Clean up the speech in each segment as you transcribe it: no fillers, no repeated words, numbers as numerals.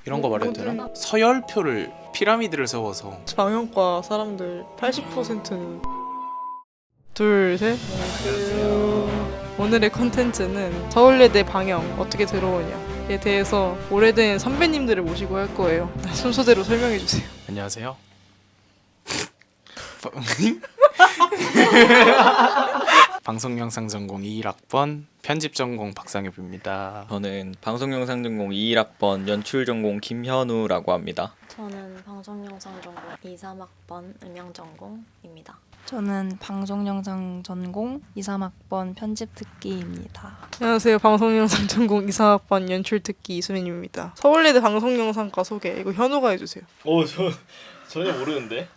이런 거 말해도 되나? 서열표를 피라미드를 세워서 정형과 사람들 80%는 둘, 셋. 오늘의 컨텐츠는 서울예대 방영 어떻게 들어오냐에 대해서 오래된 선배님들을 모시고 할 거예요. 순서대로 설명해 주세요. 안녕하세요. 방송영상 전공 21학번 편집 전공 박상엽입니다. 저는 방송영상 전공 21학번 연출 전공 김현우라고 합니다. 저는 방송영상 전공 2, 3학번 음향 전공입니다. 저는 방송영상 전공 2, 3학번 편집특기입니다. 안녕하세요. 방송영상 전공 2, 3학번 연출특기 이수민입니다. 서울예대 방송영상과 소개 이거 현우가 해주세요. 저 전혀 모르는데.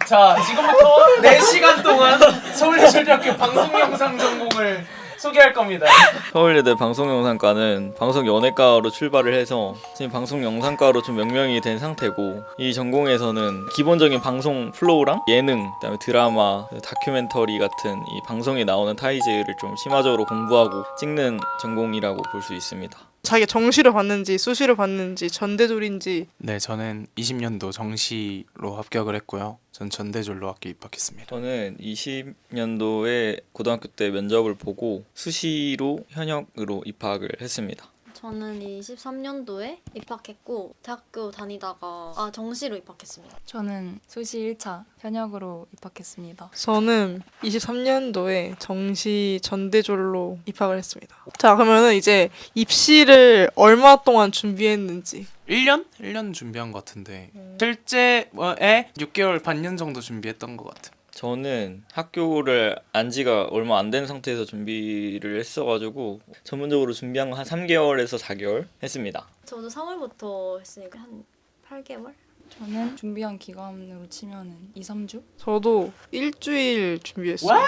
자, 지금부터 4시간 동안 서울예술대학교 방송영상 전공을 소개할 겁니다. 서울예대 방송영상과는 방송연예과로 출발을 해서 지금 방송영상과로 좀 명명이 된 상태고, 이 전공에서는 기본적인 방송 플로우랑 예능, 그다음에 드라마, 다큐멘터리 같은 이 방송에 나오는 타이즈를 좀 심화적으로 공부하고 찍는 전공이라고 볼 수 있습니다. 자기가 정시를 받는지 수시를 받는지 전대졸인지. 네, 저는 20년도 정시로 합격을 했고요. 전 전대졸로 학교 입학했습니다. 저는 20년도에 고등학교 때 면접을 보고 수시로 현역으로 입학을 했습니다. 저는 23년도에 입학했고 대학교 다니다가 정시로 입학했습니다. 저는 수시 1차 현역으로 입학했습니다. 저는 23년도에 정시 전대졸로 입학을 했습니다. 자, 그러면은 이제 입시를 얼마 동안 준비했는지. 1년? 1년 준비한 것 같은데 실제에 6개월 반년 정도 준비했던 것 같아요. 저는 학교를 안 지가 얼마 안 된 상태에서 준비를 했어가지고 전문적으로 준비한 거 한 3개월에서 4개월 했습니다. 저도 3월부터 했으니까 한 8개월? 저는 준비한 기간으로 치면은 2, 3주? 저도 일주일 준비했어요.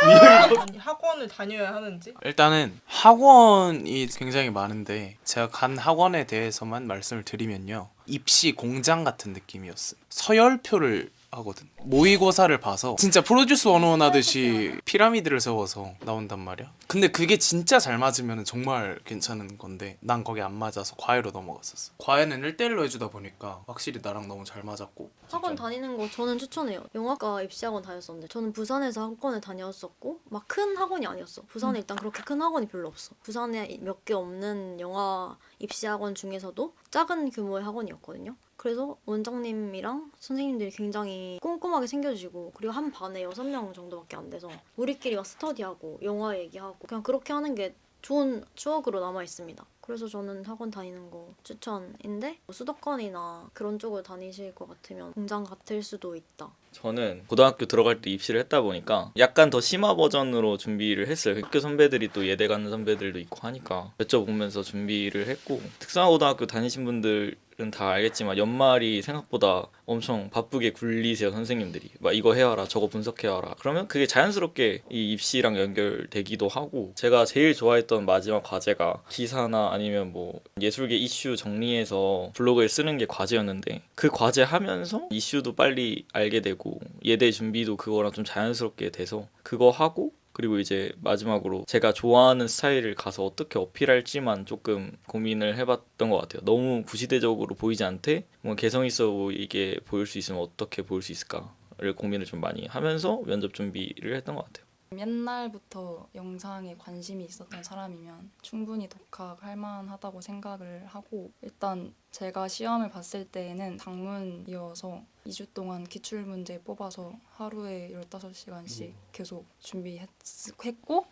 학원을 다녀야 하는지? 일단은 학원이 굉장히 많은데 제가 간 학원에 대해서만 말씀을 드리면요, 입시 공장 같은 느낌이었어요. 서열표를 하거든. 모의고사를 봐서 진짜 프로듀스 101 하듯이 피라미드를 세워서 나온단 말이야. 근데 그게 진짜 잘 맞으면 정말 괜찮은 건데 난 거기 안 맞아서 과외로 넘어갔었어. 과외는 1대1로 해주다 보니까 확실히 나랑 너무 잘 맞았고. 학원 다니는 거 저는 추천해요. 영화과 입시학원 다녔었는데 저는 부산에서 학원을 다녔었고 막 큰 학원이 아니었어. 부산에 일단 그렇게 큰 학원이 별로 없어. 부산에 몇 개 없는 영화 입시학원 중에서도 작은 규모의 학원이었거든요. 그래서 원장님이랑 선생님들이 굉장히 꼼꼼하게 챙겨주시고, 그리고 한 반에 6명 정도밖에 안 돼서 우리끼리 막 스터디하고 영화 얘기하고 그냥 그렇게 하는 게 좋은 추억으로 남아있습니다. 그래서 저는 학원 다니는 거 추천인데, 수도권이나 그런 쪽을 다니실 것 같으면 공장 같을 수도 있다. 저는 고등학교 들어갈 때 입시를 했다 보니까 약간 더 심화 버전으로 준비를 했어요. 학교 선배들이 또 예대 가는 선배들도 있고 하니까 여쭤보면서 준비를 했고, 특성화고등학교 다니신 분들은 다 알겠지만 연말이 생각보다 엄청 바쁘게 굴리세요. 선생님들이 막 이거 해와라 저거 분석해와라. 그러면 그게 자연스럽게 이 입시랑 연결되기도 하고, 제가 제일 좋아했던 마지막 과제가 기사나 아니면 뭐 예술계 이슈 정리해서 블로그에 쓰는 게 과제였는데, 그 과제 하면서 이슈도 빨리 알게 되고 예대 준비도 그거랑 좀 자연스럽게 돼서 그거 하고, 그리고 이제 마지막으로 제가 좋아하는 스타일을 가서 어떻게 어필할지만 조금 고민을 해봤던 것 같아요. 너무 구시대적으로 보이지 않되 뭐 개성 있어 보이게 보일 수 있으면 어떻게 보일 수 있을까를 고민을 좀 많이 하면서 면접 준비를 했던 것 같아요. 옛날부터 영상에 관심이 있었던 사람이면 충분히 독학할 만하다고 생각을 하고, 일단 제가 시험을 봤을 때에는 당문이어서 2주 동안 기출문제 뽑아서 하루에 15시간씩 계속 준비했고,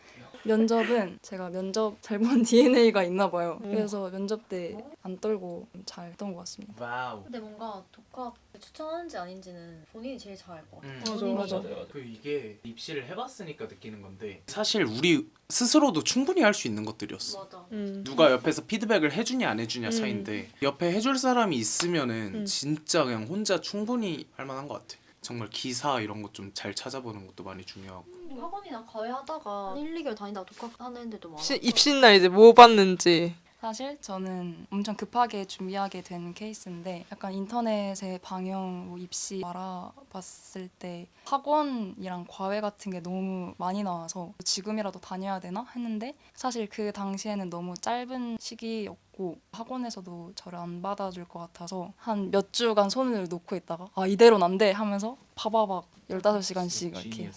면접은 제가 면접 잘 본 DNA가 있나 봐요. 그래서 면접 때 안 떨고 잘 했던 것 같습니다. 와우. 근데 뭔가 독학 추천하는지 아닌지는 본인이 제일 잘 알 것 같아요. 맞아. 그 이게 입시를 해봤으니까 느끼는 건데 사실 우리 스스로도 충분히 할 수 있는 것들이었어. 맞아. 누가 옆에서 피드백을 해주냐 안 해주냐 차이인데 옆에 해줄 사람이 있으면은 진짜 그냥 혼자 충분히 할 만한 것 같아. 정말 기사 이런 것 좀 잘 찾아보는 것도 많이 중요하고. 학원이나 과외 하다가 1, 2개월 다니다가 독학하는 애들도 많아. 입시날 이제 뭐 봤는지. 사실 저는 엄청 급하게 준비하게 된 케이스인데 약간 인터넷에 방영 뭐 입시 알아봤을 때 학원이랑 과외 같은 게 너무 많이 나와서 지금이라도 다녀야 되나 했는데 사실 그 당시에는 너무 짧은 시기였고 학원에서도 저를 안 받아줄 것 같아서 한 몇 주간 손을 놓고 있다가 아 이대로는 안 돼 하면서 파바박 15시간씩 이렇게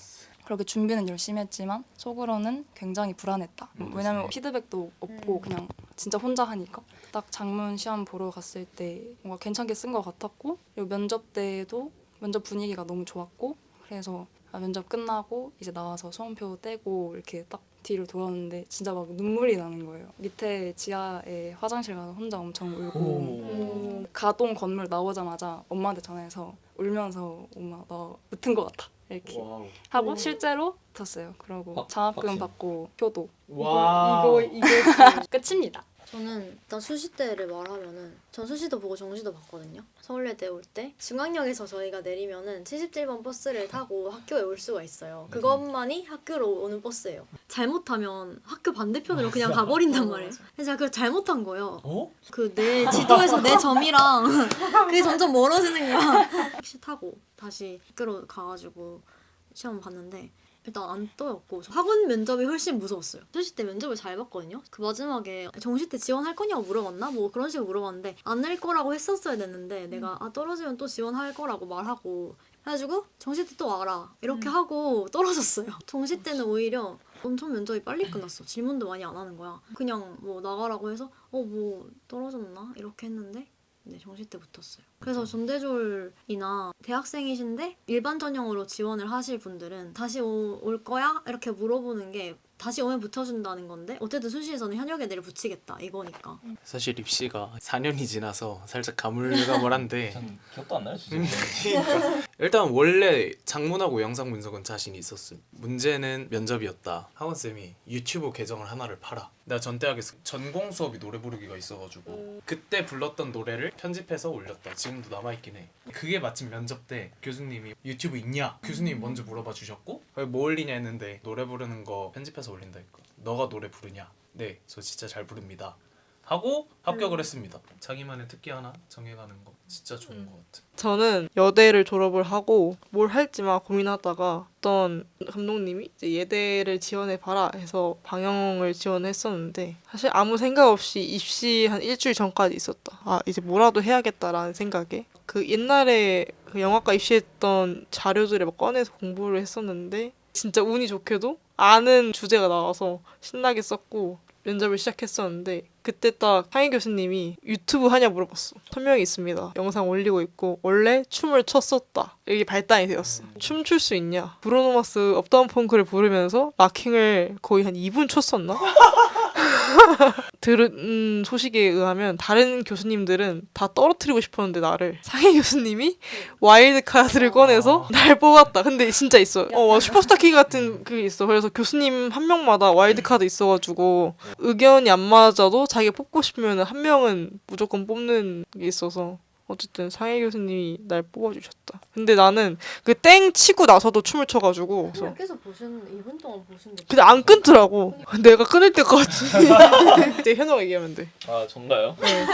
그렇게 준비는 열심히 했지만 속으로는 굉장히 불안했다. 왜냐면 피드백도 없고 그냥 진짜 혼자 하니까. 딱 장문 시험 보러 갔을 때 뭔가 괜찮게 쓴 것 같았고 그리고 면접 때도 면접 분위기가 너무 좋았고 그래서 면접 끝나고 이제 나와서 수험표 떼고 이렇게 딱 뒤를 돌았는데 진짜 막 눈물이 나는 거예요. 밑에 지하에 화장실 가서 혼자 엄청 울고 가동 건물 나오자마자 엄마한테 전화해서 울면서 엄마 나 붙은 것 같아. 이렇게 하고 실제로 붙었어요. 그러고 장학금 확신. 받고 효도. 와. 이게 끝입니다. 저는 일단 수시대를 말하면은 전 수시도 보고 정시도 봤거든요. 서울예대 올 때 중앙역에서 저희가 내리면은 77번 버스를 타고 학교에 올 수가 있어요. 그것만이 학교로 오는 버스예요. 잘못하면 학교 반대편으로 그냥 가버린단 말이에요. 그래서 제가 그걸 잘못한 거예요. 어? 그 내 지도에서 내 점이랑 그게 점점 멀어지는 거야. 택시 타고 다시 학교로 가가지고 시험 봤는데 일단 안 떠였고 학원 면접이 훨씬 무서웠어요. 수시 때 면접을 잘 봤거든요. 그 마지막에 정시 때 지원할 거냐고 물어봤나? 뭐 그런 식으로 물어봤는데 안 낼 거라고 했었어야 됐는데 내가 떨어지면 또 지원할 거라고 말하고 해가지고 정시 때 또 와라 이렇게 하고 떨어졌어요. 정시 때는 오히려 엄청 면접이 빨리 끝났어. 질문도 많이 안 하는 거야. 그냥 뭐 나가라고 해서 뭐 떨어졌나? 이렇게 했는데 네, 정시 때 붙었어요. 그래서 전대졸이나 대학생이신데 일반 전형으로 지원을 하실 분들은 다시 올 거야? 이렇게 물어보는 게 다시 오면 붙여준다는 건데 어쨌든 수시에서는 현역 애들을 붙이겠다 이거니까. 사실 입시가 4년이 지나서 살짝 가물가물한데 전 기억도 안 나요 진짜. 일단 원래 장문하고 영상 분석은 자신이 있었음. 문제는 면접이었다. 학원쌤이 유튜브 계정을 하나를 팔아. 내가 전 대학에서 전공 수업이 노래 부르기가 있어가지고 그때 불렀던 노래를 편집해서 올렸다. 지금도 남아있긴 해. 그게 마침 면접 때 교수님이 유튜브 있냐? 교수님이 먼저 물어봐 주셨고 뭐 올리냐 했는데 노래 부르는 거 편집해서 올린다니까. 너가 노래 부르냐? 네, 저 진짜 잘 부릅니다. 하고 합격을 했습니다. 자기만의 특기 하나 정해가는 거 진짜 좋은 것 같아. 저는 여대를 졸업을 하고 뭘 할지 막 고민하다가 어떤 감독님이 이제 예대를 지원해봐라 해서 방영을 지원했었는데 사실 아무 생각 없이 입시 한 일주일 전까지 있었다. 아 이제 뭐라도 해야겠다라는 생각에 그 옛날에 그 영화과 입시했던 자료들을 막 꺼내서 공부를 했었는데 진짜 운이 좋게도 아는 주제가 나와서 신나게 썼고 면접을 시작했었는데 그때 딱 상희 교수님이 유튜브 하냐 물어봤어. 설명이 있습니다. 영상 올리고 있고 원래 춤을 췄었다. 이게 발단이 되었어. 춤출 수 있냐? 브루노마스 업다운 펑크를 부르면서 락킹을 거의 한 2분 췄었나? 들은 소식에 의하면 다른 교수님들은 다 떨어뜨리고 싶었는데 나를 상희 교수님이 와일드 카드를 꺼내서 날 뽑았다. 근데 진짜 있어. 슈퍼스타 K 같은 그게 있어. 그래서 교수님 한 명마다 와일드 카드 있어가지고 의견이 안 맞아도 자기가 뽑고 싶으면 한 명은 무조건 뽑는 게 있어서 어쨌든 상희 교수님이 날 뽑아주셨다. 근데 나는 그 땡 치고 나서도 춤을 춰가지고 그래서 밖에서 보신 2분 동안 보신데 근데 안 끊더라고. 내가 끊을 때까지. 이제 현호가 얘기하면 돼. 아 전가요? 네.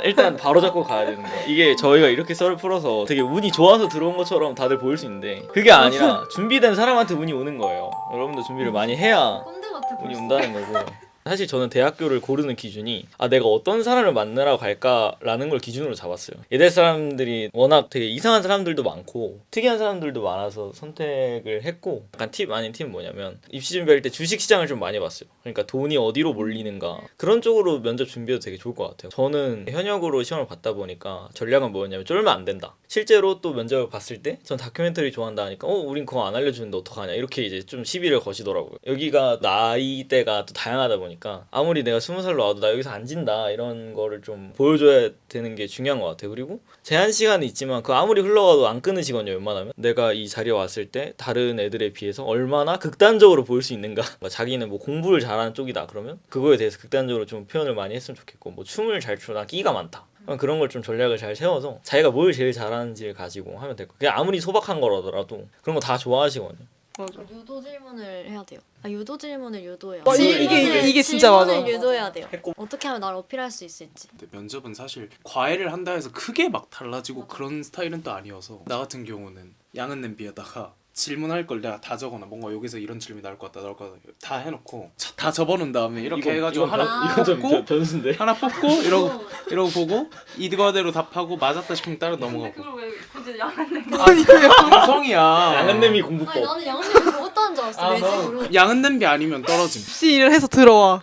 일단 바로 잡고 가야 되는 거야. 이게 저희가 이렇게 썰을 풀어서 되게 운이 좋아서 들어온 것처럼 다들 보일 수 있는데 그게 아니라 준비된 사람한테 운이 오는 거예요. 여러분도 준비를 많이 해야 꼰대 같아 운이 벌써. 온다는 거고. 사실 저는 대학교를 고르는 기준이 내가 어떤 사람을 만나러 갈까라는 걸 기준으로 잡았어요. 예대 사람들이 워낙 되게 이상한 사람들도 많고 특이한 사람들도 많아서 선택을 했고 약간 팁 아닌 팁은 뭐냐면 입시 준비할 때 주식시장을 좀 많이 봤어요. 그러니까 돈이 어디로 몰리는가 그런 쪽으로 면접 준비해도 되게 좋을 것 같아요. 저는 현역으로 시험을 봤다 보니까 전략은 뭐였냐면 쫄면 안 된다. 실제로 또 면접을 봤을 때 전 다큐멘터리 좋아한다 하니까 우린 그거 안 알려주는데 어떡하냐 이렇게 이제 좀 시비를 거시더라고요. 여기가 나이대가 또 다양하다 보니까 아무리 내가 20살 나와도 나 여기서 안 진다 이런 거를 좀 보여줘야 되는 게 중요한 것 같아요. 그리고 제한 시간이 있지만 그 아무리 흘러가도 안 끊으시거든요. 웬만하면 내가 이 자리에 왔을 때 다른 애들에 비해서 얼마나 극단적으로 보일 수 있는가. 자기는 뭐 공부를 잘하는 쪽이다 그러면 그거에 대해서 극단적으로 좀 표현을 많이 했으면 좋겠고 뭐 춤을 잘 추나 끼가 많다 그런 걸 좀 전략을 잘 세워서 자기가 뭘 제일 잘하는지를 가지고 하면 될 거예요. 그냥 아무리 소박한 거라더라도 그런 거 다 좋아하시거든요. 맞아. 유도 질문을 해야 돼요. 유도 질문을 유도해요. 이게 진짜 맞아. 질문을 유도해야 돼요. 어떻게 하면 나를 어필할 수 있을지. 근데 면접은 사실 과외를 한다 해서 크게 막 달라지고 그런 스타일은 또 아니어서 나 같은 경우는 양은 냄비에다가 질문할 걸 내가 다 적어놔. 뭔가 여기서 이런 질문이 나올 것 같다 다 해놓고 다 접어놓은 다음에 이렇게 해가지고 하나 이건 뽑고 변수인데. 하나 뽑고 이러고 보고 이거대로 답하고 맞았다 싶으면 따로 넘어가고. 왜 굳이 양은 방송이야. 양은냄이 아니 공부법. 나는 양은님이 적었다는 줄 알았어. 왜지? 모르겠어. 양은 냄비 아니면 떨어짐. 입시를 해서 들어와.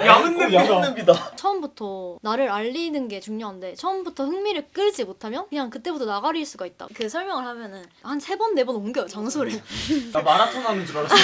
양은냄비다. 처음부터 나를 알리는 게 중요한데 처음부터 흥미를 끌지 못하면 그냥 그때부터 나가릴 수가 있다. 그 설명을 하면은 한 3번 4번 옮겨요 장소를. 나 마라톤 하는 줄 알았어.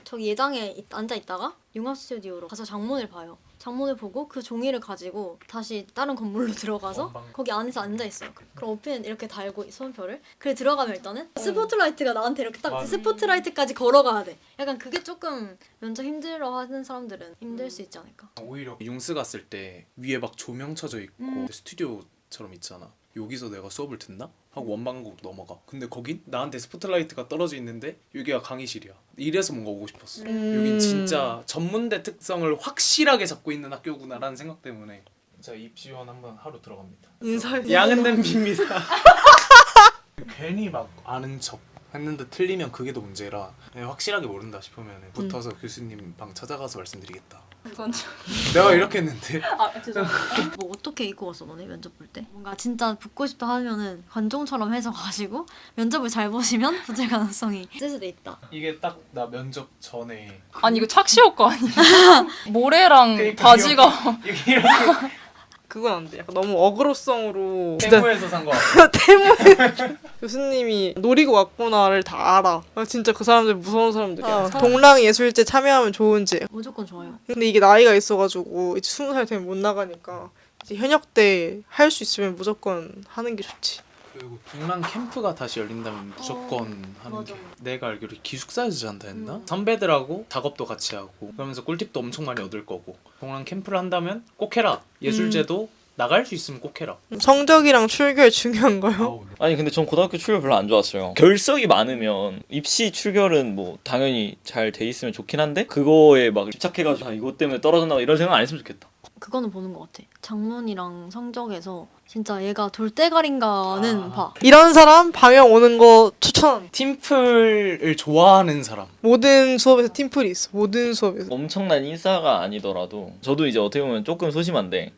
저기 예장에 앉아 있다가 융합 스튜디오로 가서 장문을 봐요. 장문을 보고 그 종이를 가지고 다시 다른 건물로 들어가서 거기 안에서 앉아 있어요. 그럼 어필은 이렇게 달고 손표를. 그래 들어가면 일단은 스포트라이트가 나한테 이렇게 딱 스포트라이트까지 걸어가야 돼. 약간 그게 조금 면접 힘들어하는 사람들은 힘들 수 있지 않을까. 오히려 융스 갔을 때 위에 막 조명 쳐져 있고 스튜디오처럼 있잖아. 여기서 내가 수업을 듣나? 하고 원방으로 넘어가. 근데 거긴 나한테 스포트라이트가 떨어져 있는데 여기가 강의실이야. 이래서 뭔가 오고 싶었어. 여긴 진짜 전문대 특성을 확실하게 잡고 있는 학교구나라는 생각 때문에 자 입시원 한번 하루 들어갑니다. 인사해. 양은 냄비입니다. 괜히 막 아는 척 했는데 틀리면 그게 더 문제라 확실하게 모른다 싶으면 붙어서 교수님 방 찾아가서 말씀드리겠다. 그건 좀 내가 이렇게 했는데 죄송합니다. 뭐 어떻게 입고 왔어 너네 면접 볼 때? 뭔가 진짜 붙고 싶다 하면은 관종처럼 해서 가시고 면접을 잘 보시면 붙을 가능성이 있을 수도 있다. 이게 딱 나 면접 전에 아니 이거 착시효 거 아니야? 모래랑 그러니까 바지가 이렇게 그건 안 돼. 약간 너무 어그로성으로 진짜 대구에서 산 거 같아. 때문에 교수님이 노리고 왔구나를 다 알아. 진짜 그 사람들 무서운 사람들이야. 동랑예술제 참여하면 좋은지. 무조건 좋아요. 근데 이게 나이가 있어가지고 이제 20살 되면 못 나가니까 이제 현역 때 할 수 있으면 무조건 하는 게 좋지. 그리고 동랑 캠프가 다시 열린다면 무조건 하는 맞아. 게 내가 알기로 기숙사에서 잔다 했나? 선배들하고 작업도 같이 하고 그러면서 꿀팁도 엄청 많이 얻을 거고 동랑 캠프를 한다면 꼭 해라. 예술제도 나갈 수 있으면 꼭 해라. 성적이랑 출결 중요한 거요? 아니 근데 전 고등학교 출결 별로 안 좋았어요. 결석이 많으면 입시 출결은 뭐 당연히 잘 돼 있으면 좋긴 한데 그거에 막 집착해가지고 이것 때문에 떨어졌나 이런 생각 안 했으면 좋겠다. 그거는 보는 것 같아. 장문이랑 성적에서 진짜 얘가 돌대가리인가는 봐. 이런 사람 방영 오는 거 추천. 팀플을 좋아하는 사람. 모든 수업에서 팀플이 있어. 모든 수업에서. 엄청난 인싸가 아니더라도 저도 이제 어떻게 보면 조금 소심한데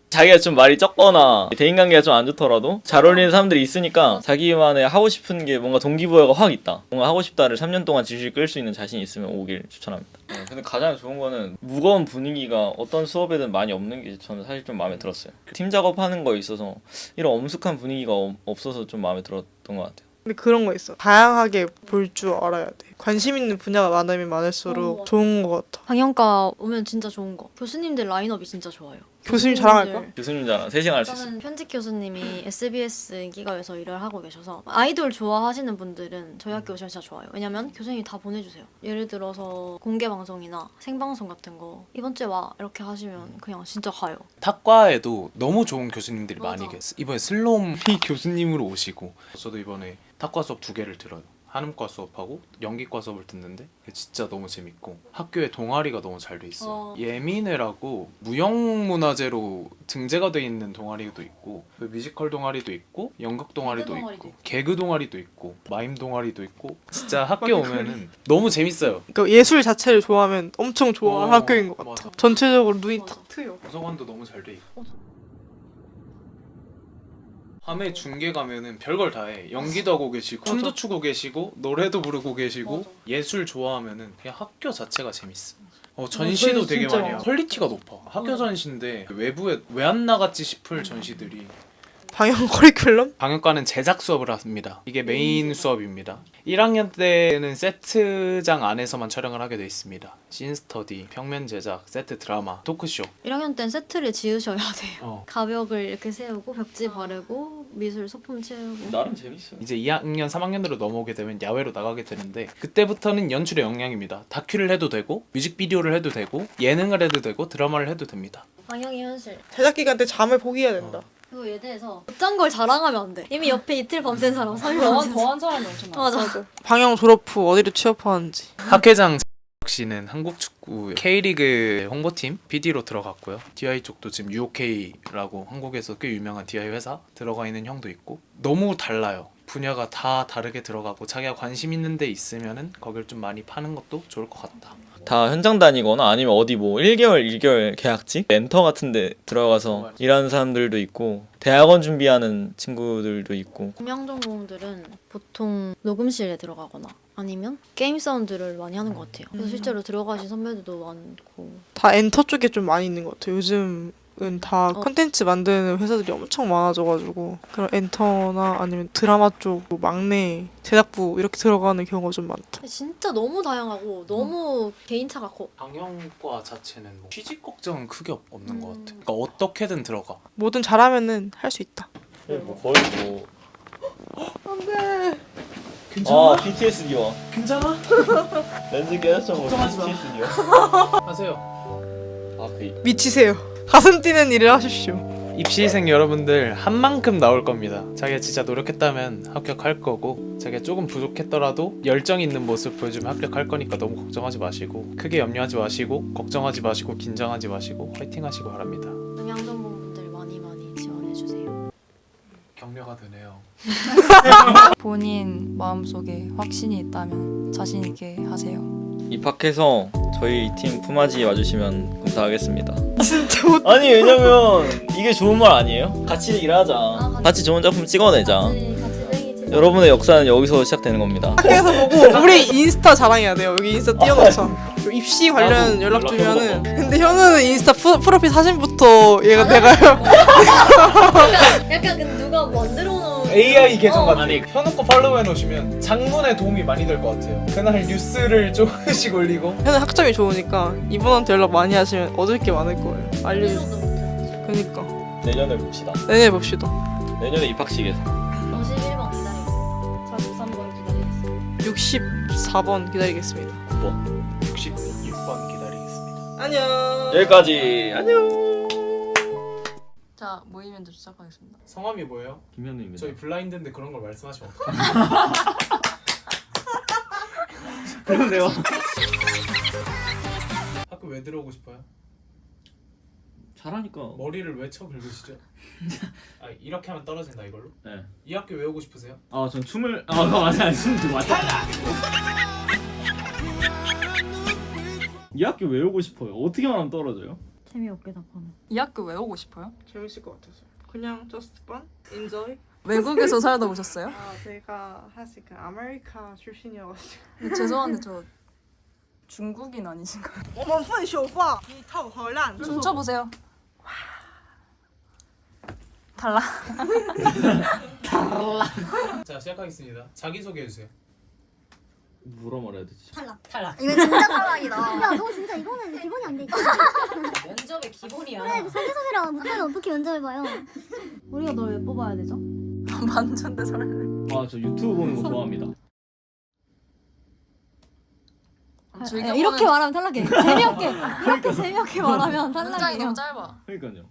자기가 좀 말이 적거나 대인관계가 좀 안 좋더라도 잘 어울리는 사람들이 있으니까 자기만의 하고 싶은 게 뭔가 동기부여가 확 있다. 뭔가 하고 싶다를 3년 동안 질질 끌 수 있는 자신이 있으면 오길 추천합니다. 근데 가장 좋은 거는 무거운 분위기가 어떤 수업에든 많이 없는 게 저는 사실 좀 마음에 들었어요. 팀 작업하는 거에 있어서 이런 엄숙한 분위기가 없어서 좀 마음에 들었던 것 같아요. 근데 그런 거 있어. 다양하게 볼 줄 알아야 돼. 관심 있는 분야가 많으면 많을수록 좋은 것 같아. 방영과 오면 진짜 좋은 거. 교수님들 라인업이 진짜 좋아요. 교수님 자랑할까? 교수님 자랑 3시간 할 수 있어요. 저는 편집 교수님이 SBS 인기가요에서 일을 하고 계셔서 아이돌 좋아하시는 분들은 저희 학교 오시면 진짜 좋아요. 왜냐면 교수님이 다 보내주세요. 예를 들어서 공개 방송이나 생방송 같은 거 이번 주에 와 이렇게 하시면 그냥 진짜 가요. 탁과에도 너무 좋은 교수님들이 맞아. 많이 계세요. 이번에 슬롬이 교수님으로 오시고 저도 이번에 탁과 수업 2개를 들어요. 한음과 수업하고 연기과 수업을 듣는데 진짜 너무 재밌고 학교에 동아리가 너무 잘 돼 있어요. 예민회라고 무형문화재로 등재가 돼 있는 동아리도 있고 뮤지컬 동아리도 있고 연극 동아리도 개그 있고 동아리도 개그 동아리도 있고 마임 동아리도 있고 진짜 학교 오면은 너무 재밌어요. 그러니까 예술 자체를 좋아하면 엄청 좋아하는 학교인 것 같아. 맞아. 전체적으로 눈이 맞아. 탁 트여. 도서관도 너무 잘 돼 있고 밤에 중계 가면은 별걸 다 해. 연기도 하고 계시고 춤도 추고 계시고 노래도 부르고 계시고 맞아. 예술 좋아하면은 그냥 학교 자체가 재밌어. 전시도 되게 진짜. 많이 해요. 퀄리티가 높아. 학교 전시인데 외부에 왜 안 나갔지 싶을 전시들이. 방영 커리큘럼? 방역과는 제작 수업을 합니다. 이게 메인 수업입니다. 1학년 때는 세트장 안에서만 촬영을 하게 돼 있습니다. 씬스터디, 평면 제작, 세트 드라마, 토크쇼. 1학년 땐 세트를 지으셔야 돼요. 가벽을 이렇게 세우고 벽지 바르고 미술 소품 채우고. 나름 재밌어요. 이제 2학년, 3학년으로 넘어오게 되면 야외로 나가게 되는데 그때부터는 연출의 역량입니다. 다큐를 해도 되고 뮤직비디오를 해도 되고 예능을 해도 되고 드라마를 해도 됩니다. 방영의 현실. 제작 기간 때 잠을 포기해야 된다. 그거 예대에서 어떤 걸 자랑하면 안 돼. 이미 옆에 이틀 밤샌 사람 설명. 더한 사람이 엄청 많아. 맞아. 방영 졸업 후 어디로 취업하는지. 학회장 씨는 한국 축구 K리그 홍보팀 BD로 들어갔고요. DI 쪽도 지금 UOK라고 한국에서 꽤 유명한 DI 회사 들어가 있는 형도 있고 너무 달라요. 분야가 다 다르게 들어가고 자기가 관심 있는 데 있으면은 거길 좀 많이 파는 것도 좋을 것 같다. 다 현장 다니거나 아니면 어디 뭐 1개월 1개월 계약직 엔터 같은 데 들어가서 맞아. 일하는 사람들도 있고 대학원 준비하는 친구들도 있고 음향 전공들은 보통 녹음실에 들어가거나 아니면 게임 사운드를 많이 하는 것 같아요. 그래서 실제로 들어가신 선배들도 많고. 다 엔터 쪽에 좀 많이 있는 것 같아요. 요즘은 다 콘텐츠 만드는 회사들이 엄청 많아져가지고 그런 엔터나 아니면 드라마 쪽 막내 제작부 이렇게 들어가는 경우가 좀 많다. 진짜 너무 다양하고 너무 개인차가 커. 방영과 자체는 뭐 취직 걱정은 크게 없는 것 같아. 그러니까 어떻게든 들어가. 뭐든 잘하면은 할 수 있다. 뭐 거의 뭐 안돼. 아, PTSD와 괜찮아? 렌즈 깨졌죠. 걱정하지 마. PTSD와. 하세요. 아, 그 미치세요. 가슴 뛰는 일을 하십시오. 입시생 여러분들 한 만큼 나올 겁니다. 자기가 진짜 노력했다면 합격할 거고 자기가 조금 부족했더라도 열정 있는 모습 보여주면 합격할 거니까 너무 걱정하지 마시고 크게 염려하지 마시고 걱정하지 마시고 긴장하지 마시고 화이팅 하시고 바랍니다. 음향 전공분들 많이 지원해주세요. 격려가 되네요. 본인 마음속에 확신이 있다면 자신 있게 하세요. 입학해서 저희 팀 품앗이 와주시면 감사하겠습니다. 진짜 못. 아니 왜냐면 이게 좋은 말 아니에요? 같이 일하자. 같이- 같이 좋은 작품 찍어내자. 같이 생일 여러분의 역사는 여기서 시작되는 겁니다. 학교에서 보고 우리 인스타 자랑해야 돼요. 여기 인스타 띄워놓자. 입시 관련 나도 연락 연락 주면은. 해보고. 근데 현우는 인스타 프로필 사진부터 내가요. 약간 그 누가 만들어 놓은 AI 계정 같은 아니. 현우 거 팔로우 해놓으시면 장문에 도움이 많이 될 것 같아요. 그날 뉴스를 조금씩 올리고 현우 학점이 좋으니까 이분한테 연락 많이 하시면 얻을 게 많을 거예요. 알려주세요. 그니까 내년에 봅시다. 내년에 봅시다. 내년에 입학식에서. 51번 기다리고 저 93번 기다리겠습니다. 64번 기다리겠습니다. 66번 기다리겠습니다. 안녕. 여기까지. 안녕. 자, 모의면접 시작하겠습니다. 성함이 뭐예요? 김현우입니다. 저희 블라인드인데 그런 걸 말씀하시면 어떡해요? 그러세요. 학교 왜 들어오고 싶어요? 잘하니까. 머리를 왜 쳐 긁으시죠? 아, 이렇게 하면 떨어진다 이걸로? 네. 이 학교 왜 오고 싶으세요? 아, 전 춤을. 아, 맞아. 춤 맞아. 이 학교 왜 오고 싶어요? 어떻게 말하면 떨어져요? 재미없게 답하는. 이 학교 왜 오고 싶어요? 재밌을 것 같아서. 그냥 just fun, enjoy. 외국에서 살다 오셨어요? 아 제가 사실 그 아메리카 출신이어가지고. 죄송한데 저 중국인 아니신가요? 我们分手吧，你套好烂。 춤춰보세요. 달라. 자 시작하겠습니다. 자기소개해주세요. 뭐라 말해야 되지? 탈락. 이거 진짜 탈락이다. 야, 너 진짜 이거는 기본이 안 돼. 있어. 면접의 기본이야. 그래, 자기소개랑 못하면 어떻게 면접을 봐요? 우리가 널 왜 뽑아야 되죠? 만전대 살아야 돼. 아, 저 유튜브 보는 거 좋아합니다. 즐겨보는- 이렇게 말하면 탈락해. 재미없게 이렇게 재미없게 말하면 문장이 탈락이에요. 너무 짧아. 그러니까요.